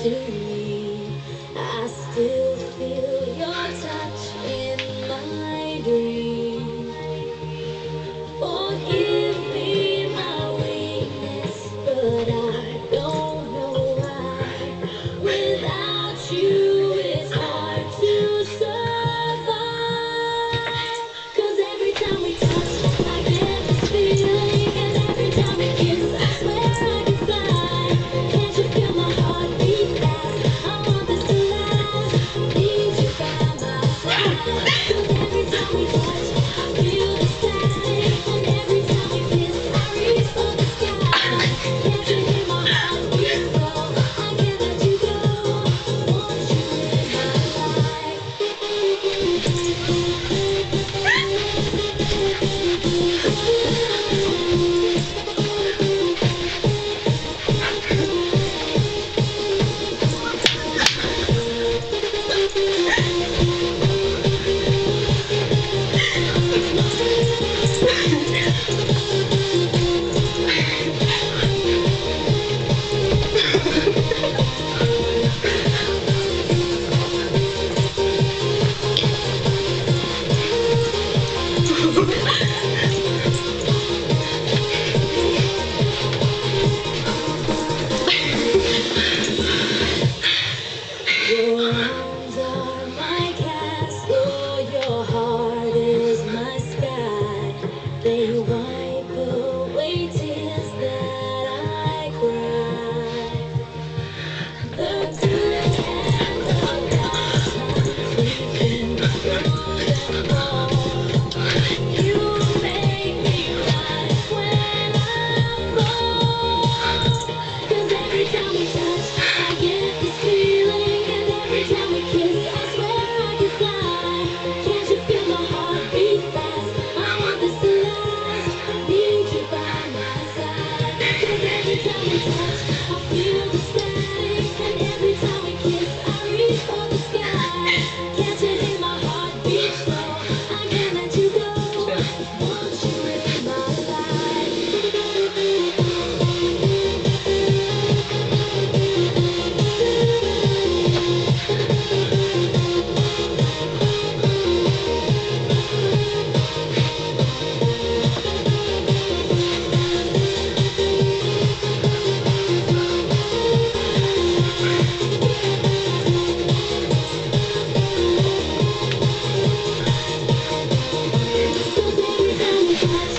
to me. I still feel your touch in my dream. Forgive me my weakness, but I don't know why. Without you, it's hard to survive. 'Cause every time we touch, I get this feeling, and every time we kiss, I swear I can fly. Can't you feel my heart beat fast? I want this to last. Need you by my side. 'Cause every time we touch, I feel the static, and every time we kiss, I reach for the sky. Can't you hear my heart beat slow? I can't let you go. Want you in my life. Your arms are my castle, your heart is my sky. They wipe away tears that I cry. The good and the bad, we've been through them all. You make me cry when I fall. 'Cause every time we touch, I get this feeling, and every time we kiss, I swear I can fly. Can't you feel my heart beat fast? I want this to last. Need you by my side. 'Cause every time we touch, I feel the static, and every time we kiss, I reach for the sky. Can't you hear my heart beat slow? I can't let you go. Want you in my life. So every time we touch,